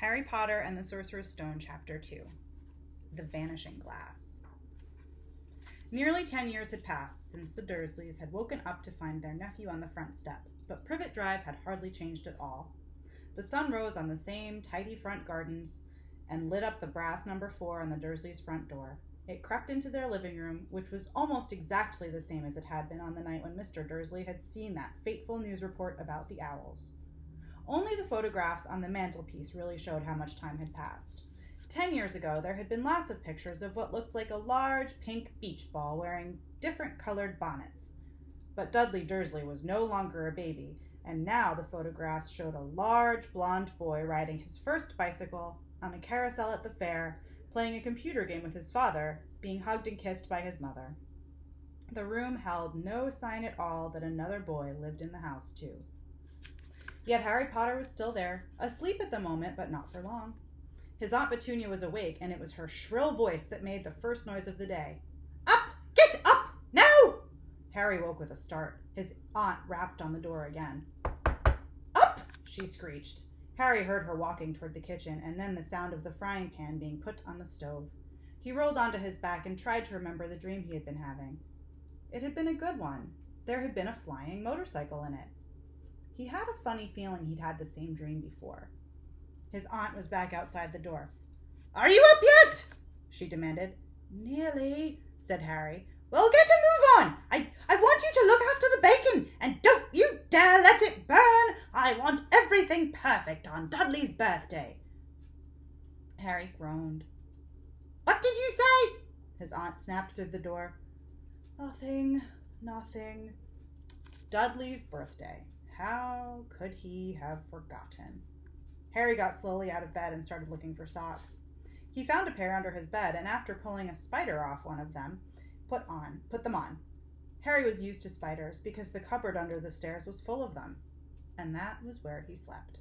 Harry Potter and the Sorcerer's Stone, Chapter 2 The Vanishing Glass. Nearly 10 years had passed since the Dursleys had woken up to find their nephew on the front step, but Privet Drive had hardly changed at all. The sun rose on the same tidy front gardens and lit up the brass number 4 on the Dursleys' front door. It crept into their living room, which was almost exactly the same as it had been on the night when Mr. Dursley had seen that fateful news report about the owls. Only the photographs on the mantelpiece really showed how much time had passed. 10 years ago, there had been lots of pictures of what looked like a large pink beach ball wearing different colored bonnets. But Dudley Dursley was no longer a baby, and now the photographs showed a large blonde boy riding his first bicycle on a carousel at the fair, playing a computer game with his father, being hugged and kissed by his mother. The room held no sign at all that another boy lived in the house, too. Yet Harry Potter was still there, asleep at the moment, but not for long. His Aunt Petunia was awake, and it was her shrill voice that made the first noise of the day. "Up! Get up! Now!" Harry woke with a start. His aunt rapped on the door again. "Up!" she screeched. Harry heard her walking toward the kitchen, and then the sound of the frying pan being put on the stove. He rolled onto his back and tried to remember the dream he had been having. It had been a good one. There had been a flying motorcycle in it. He had a funny feeling he'd had the same dream before. His aunt was back outside the door. "Are you up yet?" she demanded. "Nearly," said Harry. "Well, get a move on. I want you to look after the bacon, and don't you dare let it burn. I want everything perfect on Dudley's birthday." Harry groaned. "What did you say?" his aunt snapped through the door. Nothing. Dudley's birthday. How could he have forgotten? Harry got slowly out of bed and started looking for socks. He found a pair under his bed, and after pulling a spider off one of them, put them on. Harry was used to spiders because the cupboard under the stairs was full of them, and that was where he slept.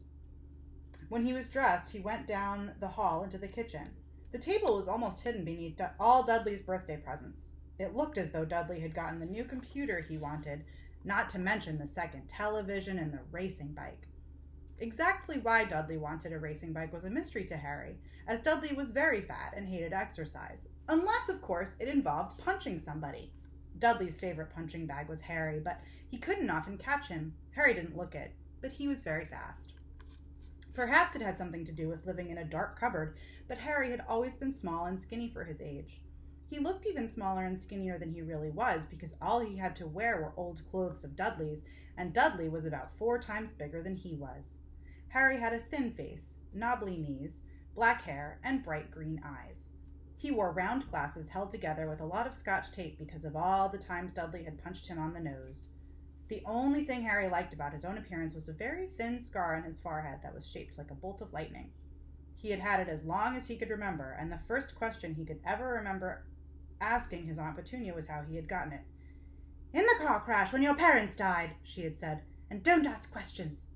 When he was dressed, he went down the hall into the kitchen. The table was almost hidden beneath all Dudley's birthday presents. It looked as though Dudley had gotten the new computer he wanted, not to mention the second television and the racing bike. Exactly why Dudley wanted a racing bike was a mystery to Harry, as Dudley was very fat and hated exercise, unless, of course, it involved punching somebody. Dudley's favorite punching bag was Harry, but he couldn't often catch him. Harry didn't look it, but he was very fast. Perhaps it had something to do with living in a dark cupboard, but Harry had always been small and skinny for his age. He looked even smaller and skinnier than he really was because all he had to wear were old clothes of Dudley's, and Dudley was about 4 times bigger than he was. Harry had a thin face, knobbly knees, black hair, and bright green eyes. He wore round glasses held together with a lot of Scotch tape because of all the times Dudley had punched him on the nose. The only thing Harry liked about his own appearance was a very thin scar on his forehead that was shaped like a bolt of lightning. He had had it as long as he could remember, and the first question he could ever remember asking his Aunt Petunia was how he had gotten it. "In the car crash when your parents died," she had said, "and don't ask questions."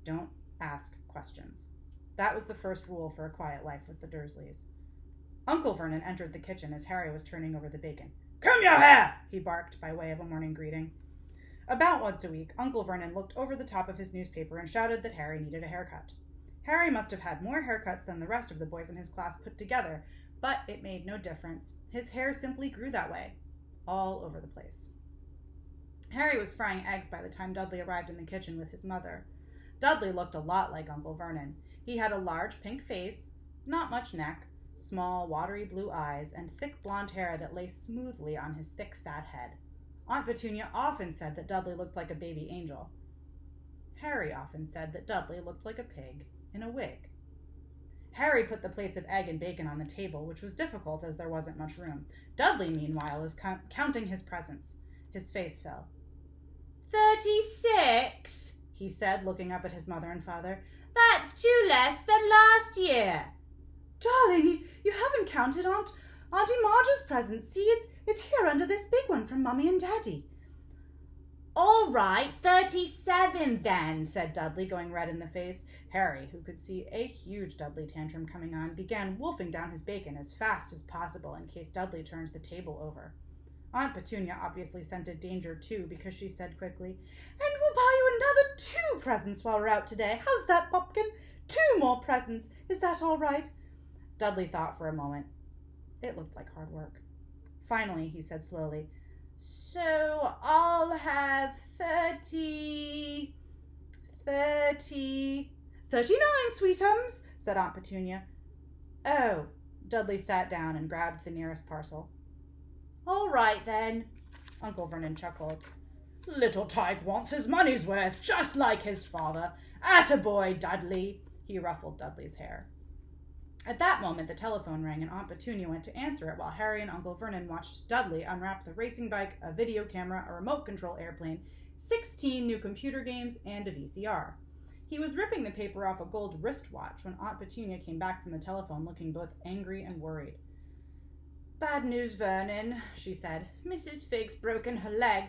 Don't ask questions. That was the first rule for a quiet life with the Dursleys. Uncle Vernon entered the kitchen as Harry was turning over the bacon. "Comb your hair!" he barked by way of a morning greeting. About once a week, Uncle Vernon looked over the top of his newspaper and shouted that Harry needed a haircut. Harry must have had more haircuts than the rest of the boys in his class put together, but it made no difference. His hair simply grew that way, all over the place. Harry was frying eggs by the time Dudley arrived in the kitchen with his mother. Dudley looked a lot like Uncle Vernon. He had a large pink face, not much neck, small watery blue eyes, and thick blonde hair that lay smoothly on his thick fat head. Aunt Petunia often said that Dudley looked like a baby angel. Harry often said that Dudley looked like a pig in a wig. Harry put the plates of egg and bacon on the table, which was difficult as there wasn't much room. Dudley, meanwhile, was counting his presents. His face fell. 36, he said, looking up at his mother and father. "That's 2 less than last year." "Darling, you haven't counted Auntie Marge's presents. See, it's here under this big one from Mummy and Daddy." "All right, 37 then," said Dudley, going red in the face. Harry, who could see a huge Dudley tantrum coming on, began wolfing down his bacon as fast as possible in case Dudley turned the table over. Aunt Petunia obviously scented danger too because she said quickly, "And we'll buy you another 2 presents while we're out today. How's that, Pumpkin? 2 more presents. Is that all right? Dudley thought for a moment. It looked like hard work. Finally, he said slowly, So I'll have 39, sweetums, said Aunt Petunia. Oh, Dudley sat down and grabbed the nearest parcel. All right, then, Uncle Vernon chuckled. Little Tyke wants his money's worth, just like his father. Attaboy, Dudley. He ruffled Dudley's hair. At that moment, the telephone rang, and Aunt Petunia went to answer it while Harry and Uncle Vernon watched Dudley unwrap the racing bike, a video camera, a remote control airplane, 16 new computer games, and a VCR. He was ripping the paper off a gold wristwatch when Aunt Petunia came back from the telephone looking both angry and worried. Bad news, Vernon, she said. Mrs. Fig's broken her leg.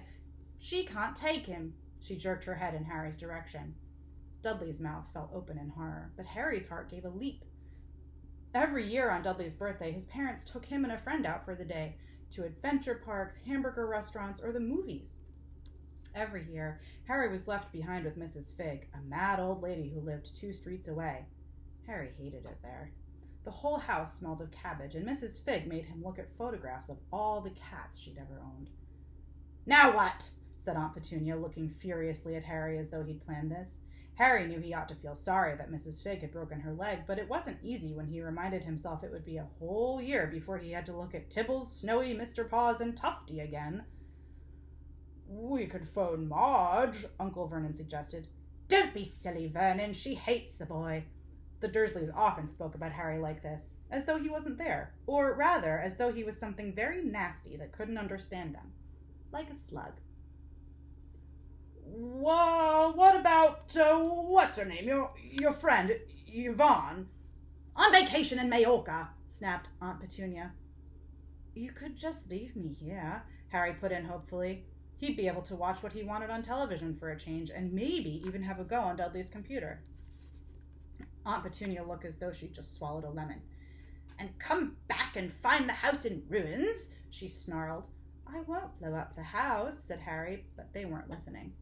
She can't take him. She jerked her head in Harry's direction. Dudley's mouth fell open in horror, but Harry's heart gave a leap. Every year on Dudley's birthday, his parents took him and a friend out for the day, to adventure parks, hamburger restaurants, or the movies. Every year, Harry was left behind with Mrs. Fig, a mad old lady who lived 2 streets away. Harry hated it there. The whole house smelled of cabbage, and Mrs. Fig made him look at photographs of all the cats she'd ever owned. Now what? Said Aunt Petunia, looking furiously at Harry as though he'd planned this. Harry knew he ought to feel sorry that Mrs. Fig had broken her leg, but it wasn't easy when he reminded himself it would be a whole year before he had to look at Tibbles, Snowy, Mr. Paws, and Tufty again. We could phone Marge, Uncle Vernon suggested. Don't be silly, Vernon. She hates the boy. The Dursleys often spoke about Harry like this, as though he wasn't there, or rather, as though he was something very nasty that couldn't understand them, like a slug. Well, what about, what's her name, your friend, Yvonne? On vacation in Majorca, snapped Aunt Petunia. You could just leave me here, Harry put in hopefully. He'd be able to watch what he wanted on television for a change, and maybe even have a go on Dudley's computer. Aunt Petunia looked as though she'd just swallowed a lemon. And come back and find the house in ruins, she snarled. I won't blow up the house, said Harry, but they weren't listening.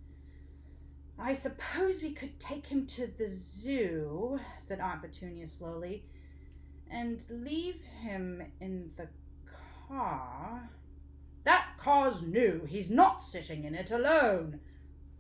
I suppose we could take him to the zoo, said Aunt Petunia slowly, and leave him in the car. That car's new. He's not sitting in it alone.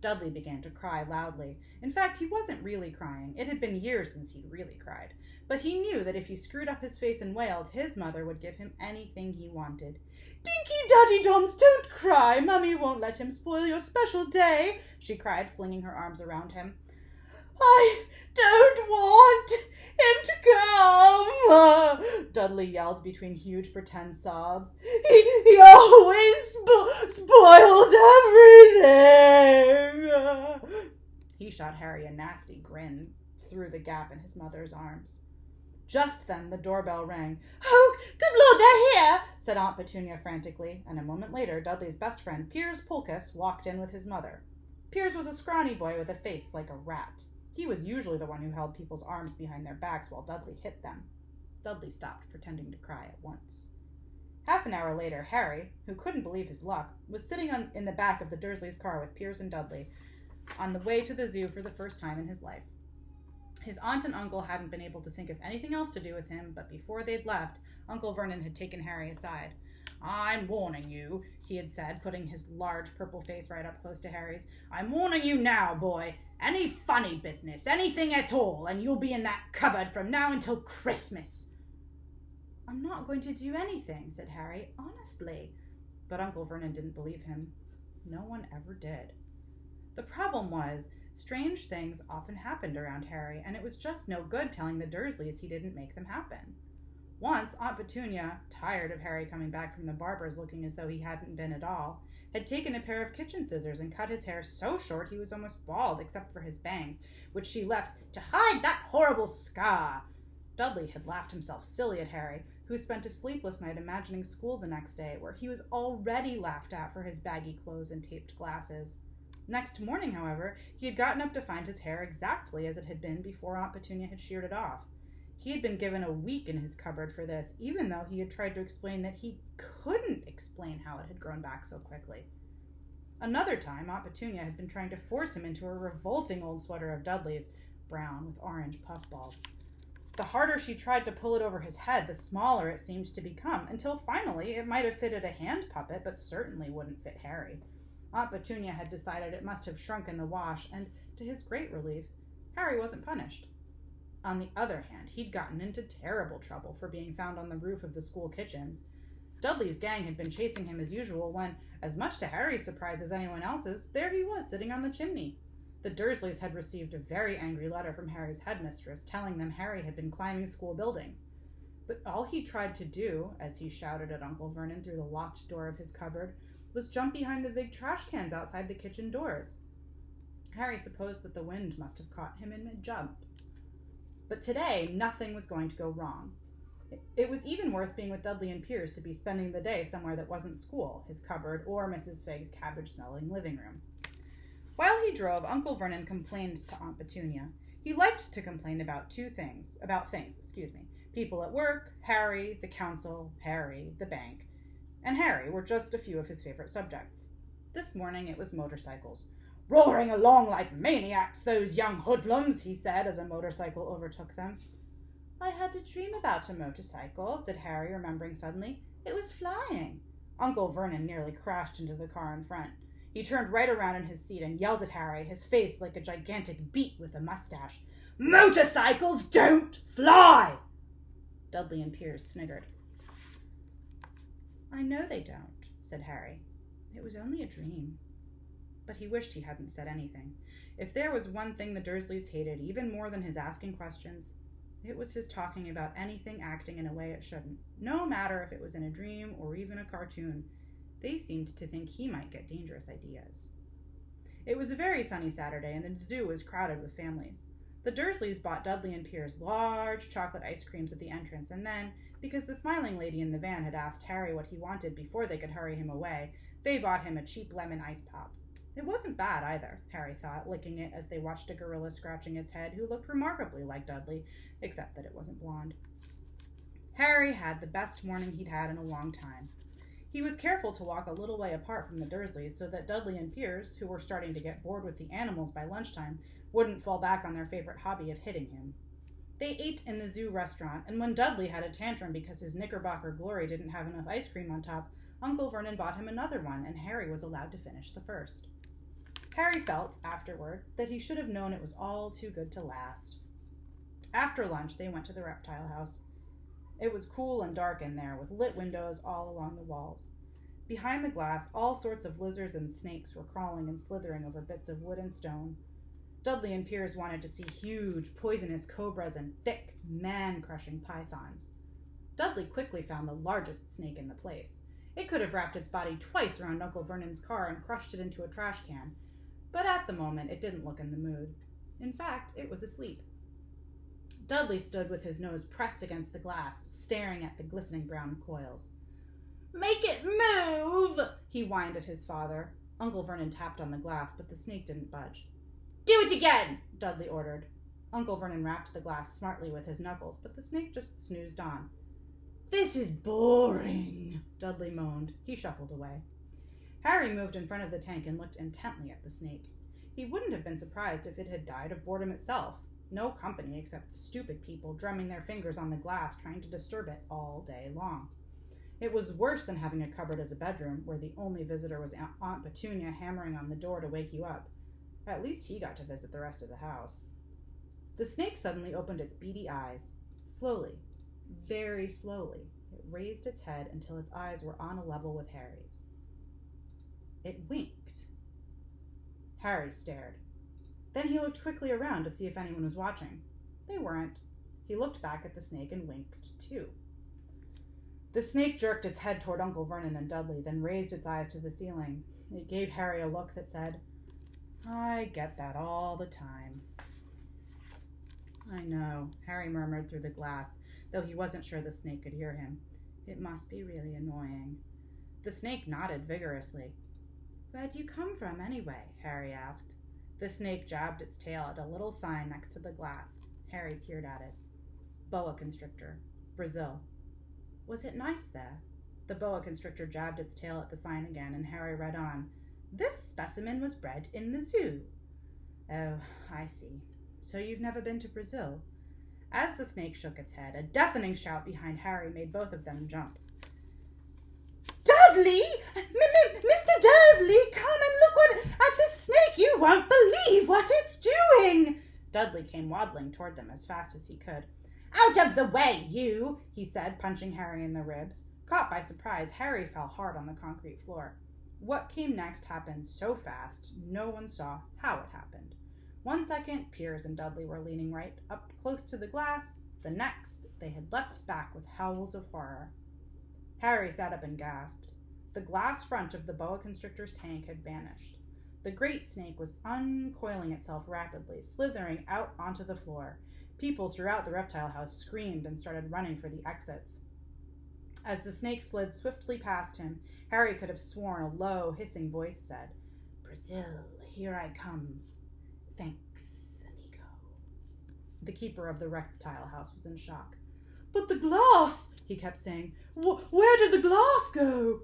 Dudley began to cry loudly. In fact, he wasn't really crying. It had been years since he'd really cried. But he knew that if he screwed up his face and wailed, his mother would give him anything he wanted. Dinky Daddy-Doms, don't cry. Mummy won't let him spoil your special day, she cried, flinging her arms around him. I don't want him to come, Dudley yelled between huge pretend sobs. He always spoils everything. He shot Harry a nasty grin through the gap in his mother's arms. Just then the doorbell rang. Oh, good Lord, they're here, said Aunt Petunia frantically, and a moment later Dudley's best friend, Piers Pulchus, walked in with his mother. Piers was a scrawny boy with a face like a rat. He was usually the one who held people's arms behind their backs while Dudley hit them. Dudley stopped pretending to cry at once. Half an hour later, Harry, who couldn't believe his luck, was sitting in the back of the Dursleys' car with Piers and Dudley, on the way to the zoo for the first time in his life. His aunt and uncle hadn't been able to think of anything else to do with him, but before they'd left, Uncle Vernon had taken Harry aside. I'm warning you, he had said, putting his large purple face right up close to Harry's. I'm warning you now, boy. Any funny business, anything at all, and you'll be in that cupboard from now until Christmas. I'm not going to do anything, said Harry, honestly. But Uncle Vernon didn't believe him. No one ever did. The problem was, strange things often happened around Harry, and it was just no good telling the Dursleys he didn't make them happen. Once, Aunt Petunia, tired of Harry coming back from the barber's looking as though he hadn't been at all, had taken a pair of kitchen scissors and cut his hair so short he was almost bald except for his bangs, which she left to hide that horrible scar. Dudley had laughed himself silly at Harry, who spent a sleepless night imagining school the next day, where he was already laughed at for his baggy clothes and taped glasses. Next morning, however, he had gotten up to find his hair exactly as it had been before Aunt Petunia had sheared it off. He had been given a week in his cupboard for this, even though he had tried to explain that he couldn't explain how it had grown back so quickly. Another time, Aunt Petunia had been trying to force him into a revolting old sweater of Dudley's, brown with orange puffballs. The harder she tried to pull it over his head, the smaller it seemed to become, until finally it might have fitted a hand puppet, but certainly wouldn't fit Harry. Aunt Petunia had decided it must have shrunk in the wash, and, to his great relief, Harry wasn't punished. On the other hand, he'd gotten into terrible trouble for being found on the roof of the school kitchens. Dudley's gang had been chasing him as usual when, as much to Harry's surprise as anyone else's, there he was sitting on the chimney. The Dursleys had received a very angry letter from Harry's headmistress telling them Harry had been climbing school buildings. But all he tried to do, as he shouted at Uncle Vernon through the locked door of his cupboard, was jump behind the big trash cans outside the kitchen doors. Harry supposed that the wind must have caught him in mid-jump. But today, nothing was going to go wrong. It was even worth being with Dudley and Piers to be spending the day somewhere that wasn't school, his cupboard, or Mrs. Figg's cabbage-smelling living room. While he drove, Uncle Vernon complained to Aunt Petunia. He liked to complain about things. People at work, Harry, the council, Harry, the bank, and Harry were just a few of his favorite subjects. This morning it was motorcycles. "Roaring along like maniacs, those young hoodlums," he said as a motorcycle overtook them. "I had a dream about a motorcycle," said Harry, remembering suddenly. "It was flying." Uncle Vernon nearly crashed into the car in front. He turned right around in his seat and yelled at Harry, his face like a gigantic beet with a mustache. "Motorcycles don't fly!" Dudley and Piers sniggered. "I know they don't," said Harry. "It was only a dream." But he wished he hadn't said anything. If there was one thing the Dursleys hated even more than his asking questions, it was his talking about anything acting in a way it shouldn't, no matter if it was in a dream or even a cartoon. They seemed to think he might get dangerous ideas. It was a very sunny Saturday, and the zoo was crowded with families. The Dursleys bought Dudley and Piers large chocolate ice creams at the entrance, and then, because the smiling lady in the van had asked Harry what he wanted before they could hurry him away, they bought him a cheap lemon ice pop. It wasn't bad either, Harry thought, licking it as they watched a gorilla scratching its head who looked remarkably like Dudley, except that it wasn't blonde. Harry had the best morning he'd had in a long time. He was careful to walk a little way apart from the Dursleys so that Dudley and Piers, who were starting to get bored with the animals by lunchtime, wouldn't fall back on their favorite hobby of hitting him. They ate in the zoo restaurant, and when Dudley had a tantrum because his Knickerbocker Glory didn't have enough ice cream on top, Uncle Vernon bought him another one, and Harry was allowed to finish the first. Harry felt, afterward, that he should have known it was all too good to last. After lunch, they went to the reptile house. It was cool and dark in there, with lit windows all along the walls. Behind the glass, all sorts of lizards and snakes were crawling and slithering over bits of wood and stone. Dudley and Piers wanted to see huge, poisonous cobras and thick, man-crushing pythons. Dudley quickly found the largest snake in the place. It could have wrapped its body twice around Uncle Vernon's car and crushed it into a trash can, but at the moment it didn't look in the mood. In fact, it was asleep. Dudley stood with his nose pressed against the glass, staring at the glistening brown coils. "Make it move!" he whined at his father. Uncle Vernon tapped on the glass, but the snake didn't budge. "Do it again!" Dudley ordered. Uncle Vernon rapped the glass smartly with his knuckles, but the snake just snoozed on. "This is boring," Dudley moaned. He shuffled away. Harry moved in front of the tank and looked intently at the snake. He wouldn't have been surprised if it had died of boredom itself. No company except stupid people drumming their fingers on the glass trying to disturb it all day long. It was worse than having a cupboard as a bedroom, where the only visitor was Aunt Petunia hammering on the door to wake you up. At least he got to visit the rest of the house. The snake suddenly opened its beady eyes. Slowly, very slowly, it raised its head until its eyes were on a level with Harry's. It winked. Harry stared. Then he looked quickly around to see if anyone was watching. They weren't. He looked back at the snake and winked, too. The snake jerked its head toward Uncle Vernon and Dudley, then raised its eyes to the ceiling. It gave Harry a look that said, "I get that all the time." "I know," Harry murmured through the glass, though he wasn't sure the snake could hear him. "It must be really annoying." The snake nodded vigorously. "Where do you come from, anyway?" Harry asked. The snake jabbed its tail at a little sign next to the glass. Harry peered at it. Boa constrictor, Brazil. Was it nice there? The boa constrictor jabbed its tail at the sign again, and Harry read on. "This specimen was bred in the zoo." "Oh, I see." So you've never been to Brazil? As the snake shook its head, a deafening shout behind Harry made both of them jump. Dudley! Mr. Dursley, come and look at this snake! You won't believe what it's doing! Dudley came waddling toward them as fast as he could. Out of the way, you! He said, punching Harry in the ribs. Caught by surprise, Harry fell hard on the concrete floor. What came next happened so fast, no one saw how it happened. 1 second, Piers and Dudley were leaning right up close to the glass. The next, they had leapt back with howls of horror. Harry sat up and gasped. The glass front of the boa constrictor's tank had vanished. The great snake was uncoiling itself rapidly, slithering out onto the floor. People throughout the reptile house screamed and started running for the exits. As the snake slid swiftly past him, Harry could have sworn a low, hissing voice said, Brazil, here I come. Thanks, amigo. The keeper of the reptile house was in shock. But the glass, he kept saying. Where did the glass go?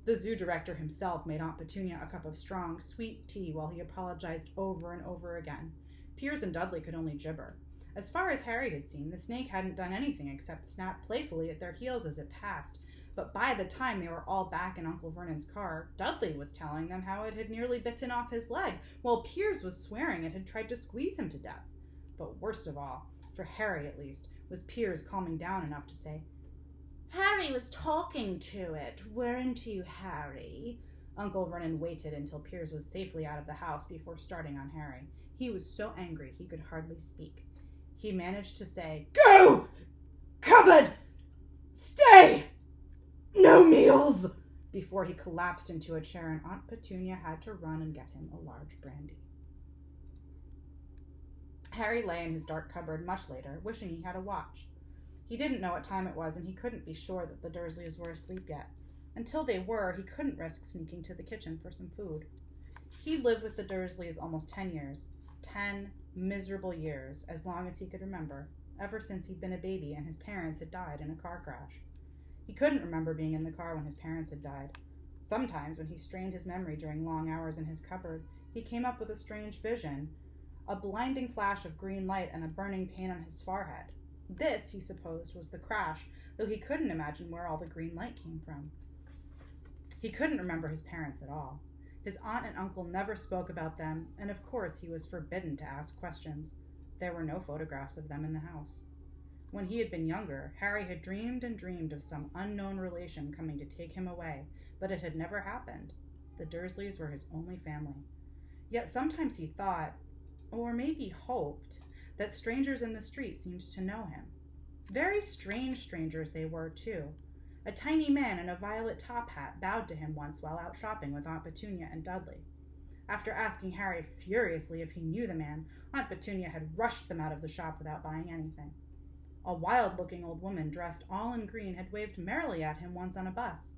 The zoo director himself made Aunt Petunia a cup of strong, sweet tea while he apologized over and over again. Piers and Dudley could only gibber. As far as Harry had seen, the snake hadn't done anything except snap playfully at their heels as it passed. But by the time they were all back in Uncle Vernon's car, Dudley was telling them how it had nearly bitten off his leg, while Piers was swearing it had tried to squeeze him to death. But worst of all, for Harry at least, was Piers calming down enough to say, Harry was talking to it, weren't you, Harry? Uncle Vernon waited until Piers was safely out of the house before starting on Harry. He was so angry he could hardly speak. He managed to say, Go! Cupboard! Stay! No meals! Before he collapsed into a chair and Aunt Petunia had to run and get him a large brandy. Harry lay in his dark cupboard much later, wishing he had a watch. He didn't know what time it was, and he couldn't be sure that the Dursleys were asleep yet. Until they were, he couldn't risk sneaking to the kitchen for some food. He lived with the Dursleys almost 10 years. 10 miserable years, as long as he could remember, ever since he'd been a baby and his parents had died in a car crash. He couldn't remember being in the car when his parents had died. Sometimes, when he strained his memory during long hours in his cupboard, he came up with a strange vision, a blinding flash of green light and a burning pain on his forehead. This, he supposed, was the crash, though he couldn't imagine where all the green light came from. He couldn't remember his parents at all. His aunt and uncle never spoke about them, and of course he was forbidden to ask questions. There were no photographs of them in the house. When he had been younger, Harry had dreamed and dreamed of some unknown relation coming to take him away, but it had never happened. The Dursleys were his only family. Yet sometimes he thought, or maybe hoped, that strangers in the street seemed to know him. Very strange strangers they were, too. A tiny man in a violet top hat bowed to him once while out shopping with Aunt Petunia and Dudley. After asking Harry furiously if he knew the man, Aunt Petunia had rushed them out of the shop without buying anything. A wild-looking old woman dressed all in green had waved merrily at him once on a bus.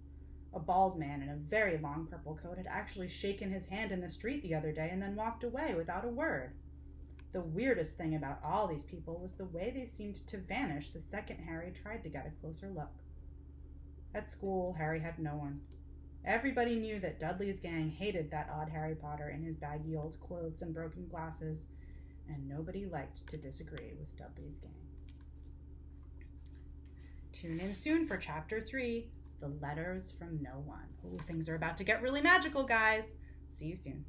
A bald man in a very long purple coat had actually shaken his hand in the street the other day and then walked away without a word. The weirdest thing about all these people was the way they seemed to vanish the second Harry tried to get a closer look. At school, Harry had no one. Everybody knew that Dudley's gang hated that odd Harry Potter in his baggy old clothes and broken glasses, and nobody liked to disagree with Dudley's gang. Tune in soon for Chapter 3, The Letters from No One. Oh, things are about to get really magical, guys. See you soon.